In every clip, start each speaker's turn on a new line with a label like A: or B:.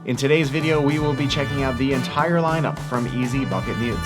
A: In today's video, we will be checking out the entire lineup from Eazy Bucket Mute.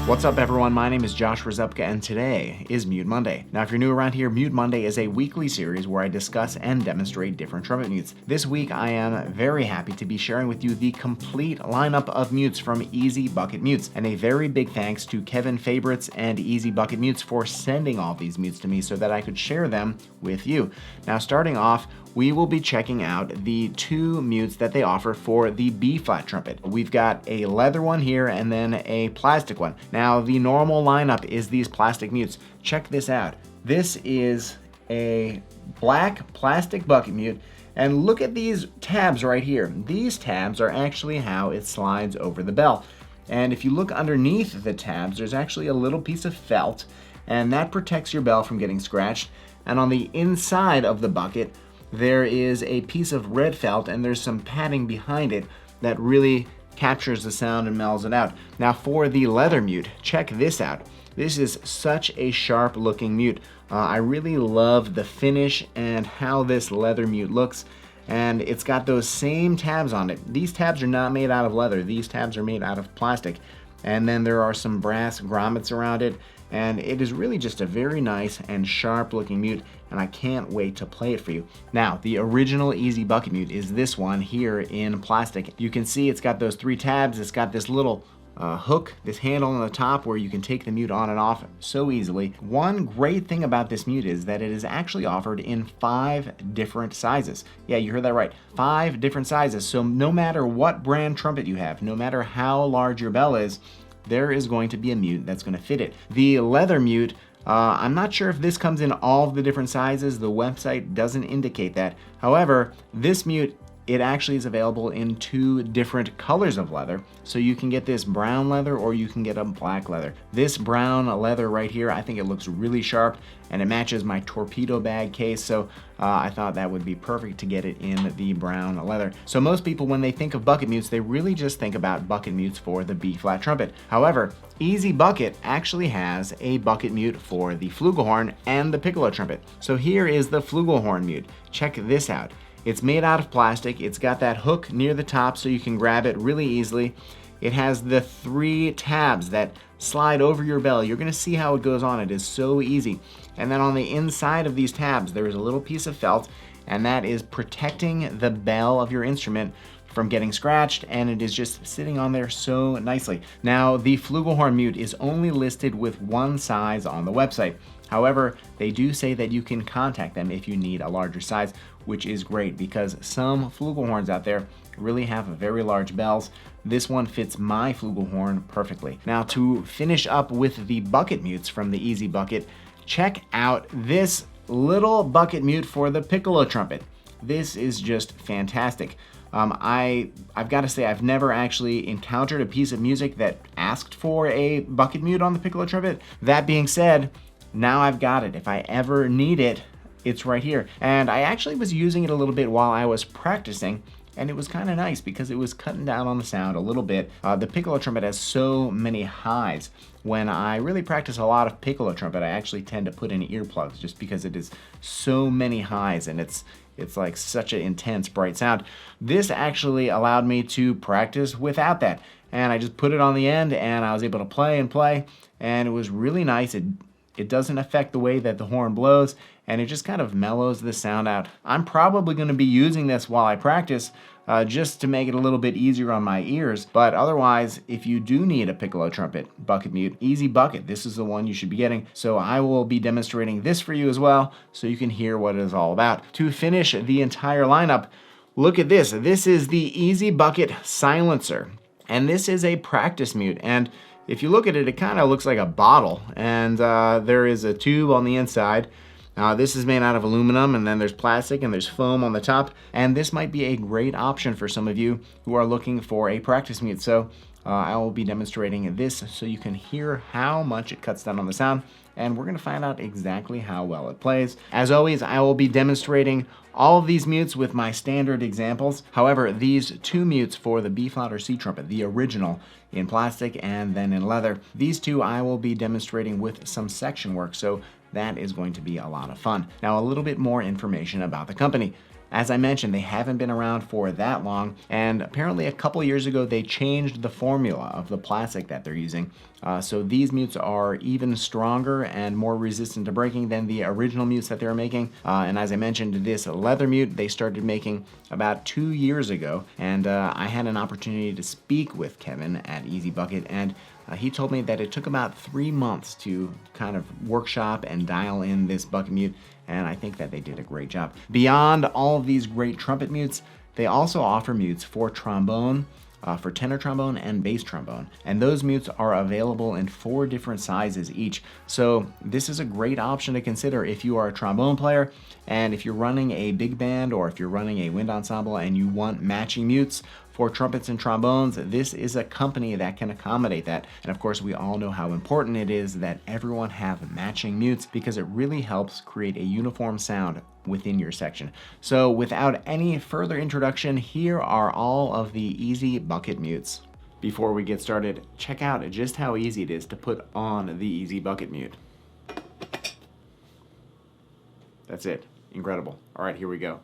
A: What's up everyone, my name is Josh Rzepka and today is Mute Monday. Now if you're new around here, Mute Monday is a weekly series where I discuss and demonstrate different trumpet mutes. This week I am very happy to be sharing with you the complete lineup of mutes from Eazy Bucket Mutes, and a very big thanks to Kevin Favorites and Eazy Bucket Mutes for sending all these mutes to me so that I could share them with you. Now starting off, we will be checking out the two mutes that they offer for the B-flat trumpet. We've got a leather one here and then a plastic one. Now the normal lineup is these plastic mutes. Check this out. This is a black plastic bucket mute, and look at these tabs right here. These tabs are actually how it slides over the bell. And if you look underneath the tabs, there's actually a little piece of felt, and that protects your bell from getting scratched. And on the inside of the bucket, there is a piece of red felt and there's some padding behind it that really captures the sound and mellows it out. Now for the leather mute, check this out. This is such a sharp looking mute. I really love the finish and how this leather mute looks, and it's got those same tabs on it. These tabs are not made out of leather, these tabs are made out of plastic. And then there are some brass grommets around it, and it is really just a very nice and sharp looking mute, and I can't wait to play it for you. Now, the original Eazy Bucket Mute is this one here in plastic. You can see it's got those three tabs, it's got this little hook, this handle on the top where you can take the mute on and off so easily. One great thing about this mute is that it is actually offered in 5 different sizes. Yeah, you heard that right. 5 different sizes. So no matter what brand trumpet you have, no matter how large your bell is, there is going to be a mute that's going to fit it. The leather mute, I'm not sure if this comes in all of the different sizes. The website doesn't indicate that. However, this mute, it actually is available in 2 different colors of leather. So you can get this brown leather or you can get a black leather. This brown leather right here, I think it looks really sharp and it matches my torpedo bag case. So I thought that would be perfect to get it in the brown leather. So most people, when they think of bucket mutes, they really just think about bucket mutes for the B-flat trumpet. However, Eazy Bucket actually has a bucket mute for the Flugelhorn and the Piccolo trumpet. So here is the Flugelhorn mute. Check this out. It's made out of plastic. It's got that hook near the top so you can grab it really easily. It has the 3 tabs that slide over your bell. You're gonna see how it goes on. It is so easy. And then on the inside of these tabs, there is a little piece of felt, and that is protecting the bell of your instrument from getting scratched, and it is just sitting on there so nicely. Now, the Flugelhorn mute is only listed with 1 size on the website. However, they do say that you can contact them if you need a larger size, which is great because some Flugelhorns out there really have very large bells. This one fits my Flugelhorn perfectly. Now to finish up with the bucket mutes from the Eazy Bucket, check out this little bucket mute for the Piccolo trumpet. This is just fantastic. I've got to say, I've never actually encountered a piece of music that asked for a bucket mute on the Piccolo trumpet. That being said, now I've got it. If I ever need it, it's right here. And I actually was using it a little bit while I was practicing, and it was kind of nice because it was cutting down on the sound a little bit. The Piccolo trumpet has so many highs. When I really practice a lot of Piccolo trumpet, I actually tend to put in earplugs just because it is so many highs and it's like such an intense bright sound. This actually allowed me to practice without that. And I just put it on the end and I was able to play and play, and it was really nice. It doesn't affect the way that the horn blows, and it just kind of mellows the sound out. I'm probably going to be using this while I practice just to make it a little bit easier on my ears, but otherwise, if you do need a Piccolo trumpet bucket mute, Eazy Bucket, this is the one you should be getting. So I will be demonstrating this for you as well so you can hear what it is all about. To finish the entire lineup, look at this. This is the Eazy Bucket Silencer, and this is a practice mute, and if you look at it, it kind of looks like a bottle, and there is a tube on the inside. This is made out of aluminum, and then there's plastic and there's foam on the top, and this might be a great option for some of you who are looking for a practice mute. So I will be demonstrating this so you can hear how much it cuts down on the sound, and we're going to find out exactly how well it plays. As always, I will be demonstrating all of these mutes with my standard examples. However, these 2 mutes for the B-flat or C trumpet, the original in plastic and then in leather, these 2 I will be demonstrating with some section work. So that is going to be a lot of fun. Now, a little bit more information about the company. As I mentioned, they haven't been around for that long, and apparently a couple years ago they changed the formula of the plastic that they're using. So these mutes are even stronger and more resistant to breaking than the original mutes that they were making. And as I mentioned, this leather mute they started making about 2 years ago, and I had an opportunity to speak with Kevin at Eazy Bucket, and he told me that it took about 3 months to kind of workshop and dial in this bucket mute, and I think that they did a great job. Beyond all of these great trumpet mutes, they also offer mutes for trombone, for tenor trombone and bass trombone. And those mutes are available in 4 different sizes each. So this is a great option to consider if you are a trombone player, and if you're running a big band or if you're running a wind ensemble and you want matching mutes for trumpets and trombones, this is a company that can accommodate that. And of course, we all know how important it is that everyone have matching mutes, because it really helps create a uniform sound within your section. So without any further introduction, here are all of the Eazy Bucket mutes. Before we get started, check out just how easy it is to put on the Eazy Bucket mute. That's it. Incredible. All right, here we go.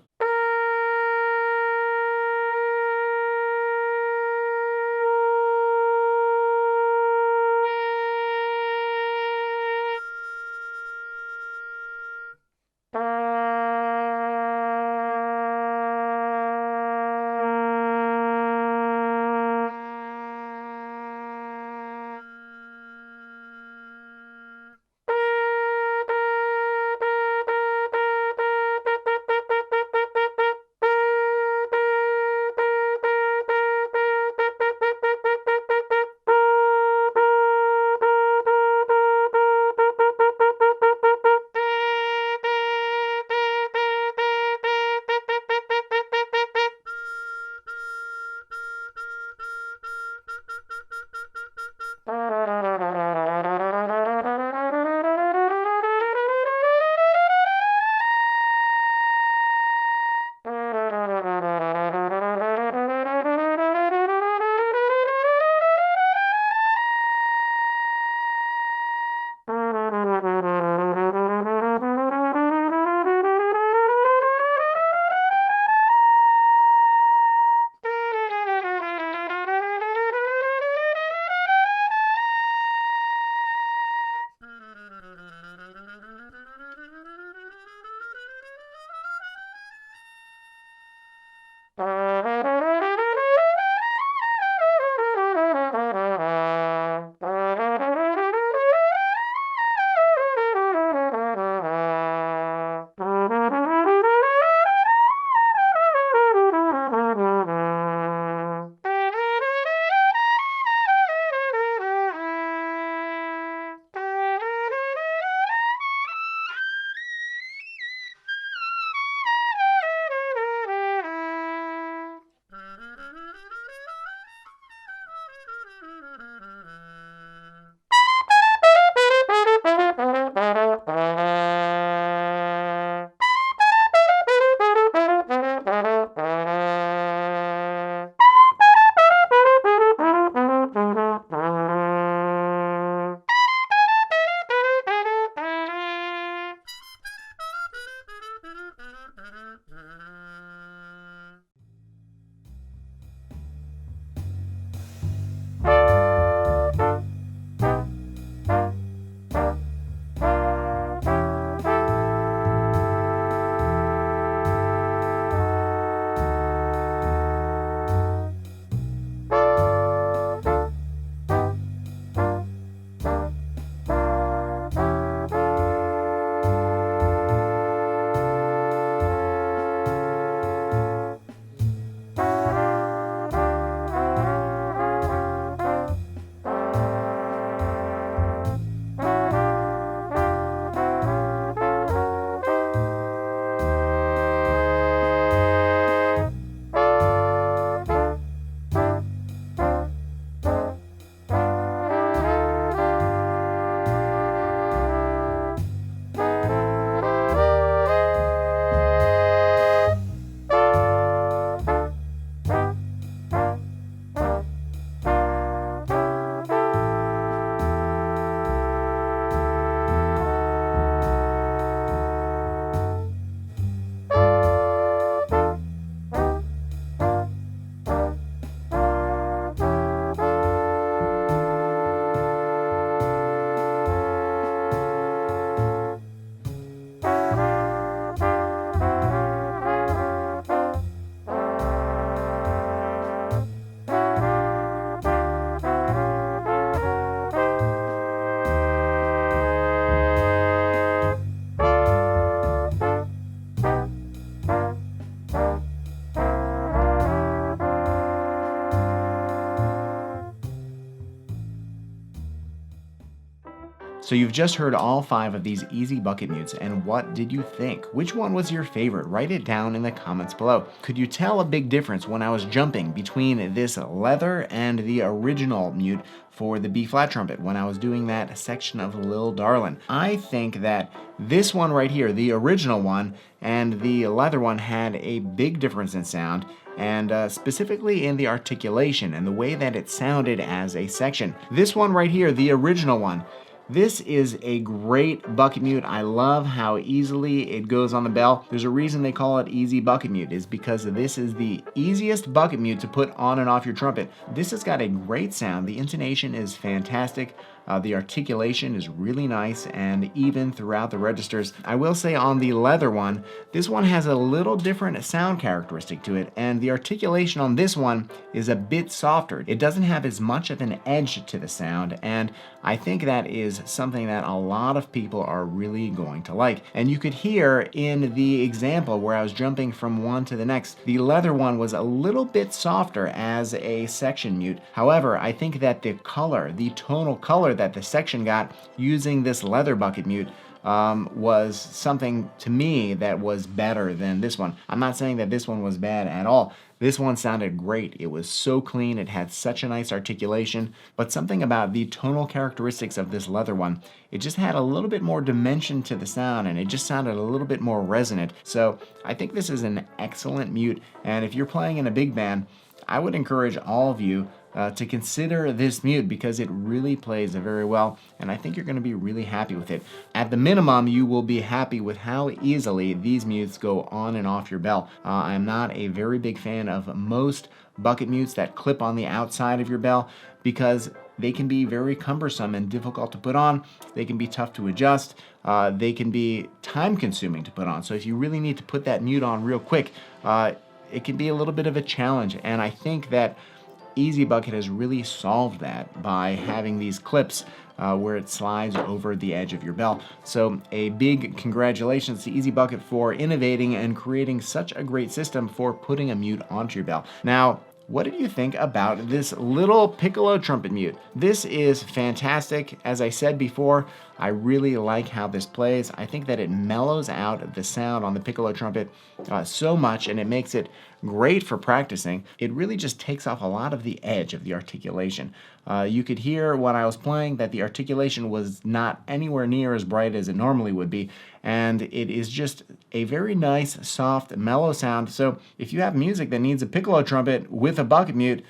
A: So you've just heard all 5 of these Eazy Bucket Mutes, and what did you think? Which one was your favorite? Write it down in the comments below. Could you tell a big difference when I was jumping between this leather and the original mute for the B-flat trumpet when I was doing that section of Lil Darlin'? I think that this one right here, the original one, and the leather one had a big difference in sound, and specifically in the articulation and the way that it sounded as a section. This one right here, the original one, this is a great bucket mute. I love how easily it goes on the bell. There's a reason they call it Eazy Bucket Mute, is because this is the easiest bucket mute to put on and off your trumpet. This has got a great sound. The intonation is fantastic. The articulation is really nice and even throughout the registers. I will say on the leather one, this one has a little different sound characteristic to it, and the articulation on this one is a bit softer. It doesn't have as much of an edge to the sound, and I think that is something that a lot of people are really going to like. And you could hear in the example where I was jumping from one to the next, the leather one was a little bit softer as a section mute. However, I think that the color, the tonal color that the section got using this leather bucket mute was something to me that was better than this one. I'm not saying that this one was bad at all. This one sounded great. It was so clean. It had such a nice articulation, but something about the tonal characteristics of this leather one, it just had a little bit more dimension to the sound, and it just sounded a little bit more resonant. So I think this is an excellent mute, and if you're playing in a big band, I would encourage all of you to consider this mute because it really plays very well, and I think you're going to be really happy with it. At the minimum, you will be happy with how easily these mutes go on and off your bell. I'm not a very big fan of most bucket mutes that clip on the outside of your bell because they can be very cumbersome and difficult to put on. They can be tough to adjust. They can be time consuming to put on. So if you really need to put that mute on real quick, it can be a little bit of a challenge, and I think that Eazy Bucket has really solved that by having these clips where it slides over the edge of your bell. So a big congratulations to Eazy Bucket for innovating and creating such a great system for putting a mute onto your bell. Now, what did you think about this little Piccolo trumpet mute? This is fantastic. As I said before, I really like how this plays. I think that it mellows out the sound on the Piccolo trumpet so much, and it makes it great for practicing. It really just takes off a lot of the edge of the articulation. You could hear when I was playing that the articulation was not anywhere near as bright as it normally would be, and it is just a very nice, soft, mellow sound. So if you have music that needs a Piccolo trumpet with a bucket mute,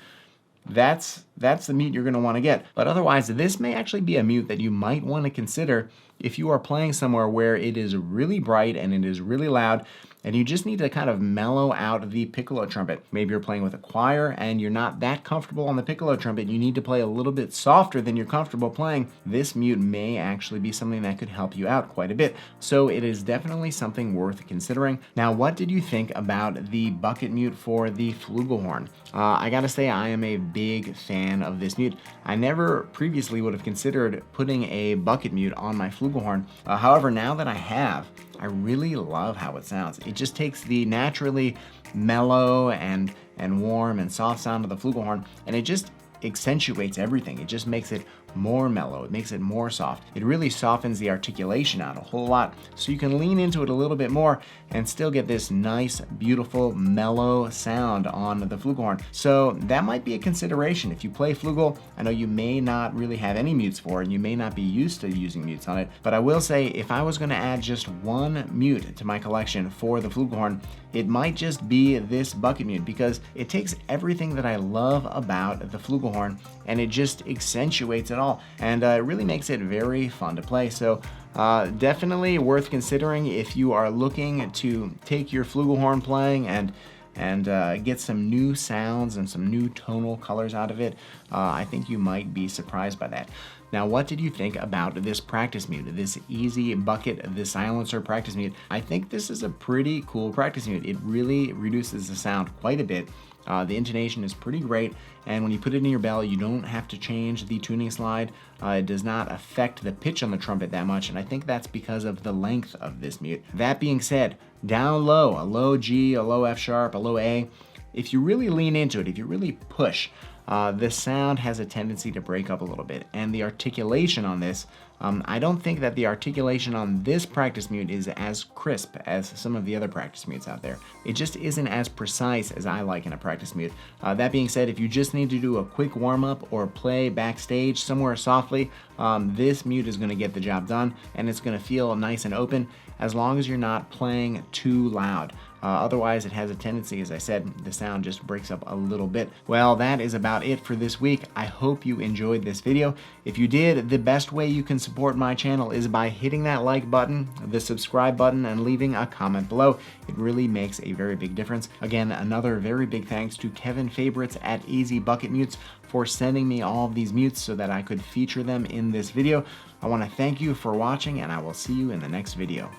A: that's the mute you're going to want to get. But otherwise, this may actually be a mute that you might want to consider if you are playing somewhere where it is really bright and it is really loud, and you just need to kind of mellow out the Piccolo trumpet. Maybe you're playing with a choir and you're not that comfortable on the Piccolo trumpet. You need to play a little bit softer than you're comfortable playing. This mute may actually be something that could help you out quite a bit. So it is definitely something worth considering. Now, what did you think about the bucket mute for the Flugelhorn? I gotta say, I am a big fan of this mute. I never previously would have considered putting a bucket mute on my Flugelhorn. However, now that I have, I really love how it sounds. It just takes the naturally mellow and warm and soft sound of the Flugelhorn, and it just accentuates everything. It just makes it more mellow. It makes it more soft. It really softens the articulation out a whole lot, so you can lean into it a little bit more and still get this nice, beautiful, mellow sound on the Flugelhorn. So that might be a consideration. If you play Flugel, I know you may not really have any mutes for it, and you may not be used to using mutes on it, but I will say if I was going to add just one mute to my collection for the Flugelhorn, it might just be this bucket mute, because it takes everything that I love about the Flugelhorn and it just accentuates it all, and it really makes it very fun to play. So definitely worth considering if you are looking to take your Flugelhorn playing and get some new sounds and some new tonal colors out of it. I think you might be surprised by that. Now, what did you think about this practice mute, this Eazy Bucket, the silencer practice mute? I think this is a pretty cool practice mute. It really reduces the sound quite a bit. The intonation is pretty great, and when you put it in your bell, you don't have to change the tuning slide. It does not affect the pitch on the trumpet that much, and I think that's because of the length of this mute. That being said, down low, a low G, a low F sharp, a low A, if you really lean into it, if you really push, the sound has a tendency to break up a little bit, and the articulation on this, I don't think that the articulation on this practice mute is as crisp as some of the other practice mutes out there. It just isn't as precise as I like in a practice mute. That being said, if you just need to do a quick warm-up or play backstage somewhere softly, this mute is going to get the job done, and it's going to feel nice and open as long as you're not playing too loud. Otherwise, it has a tendency, as I said, the sound just breaks up a little bit. Well, that is about it for this week. I hope you enjoyed this video. If you did, the best way you can support my channel is by hitting that like button, the subscribe button, and leaving a comment below. It really makes a very big difference. Again, another very big thanks to Kevin Favorites at Eazy Bucket Mutes for sending me all of these mutes so that I could feature them in this video. I want to thank you for watching, and I will see you in the next video.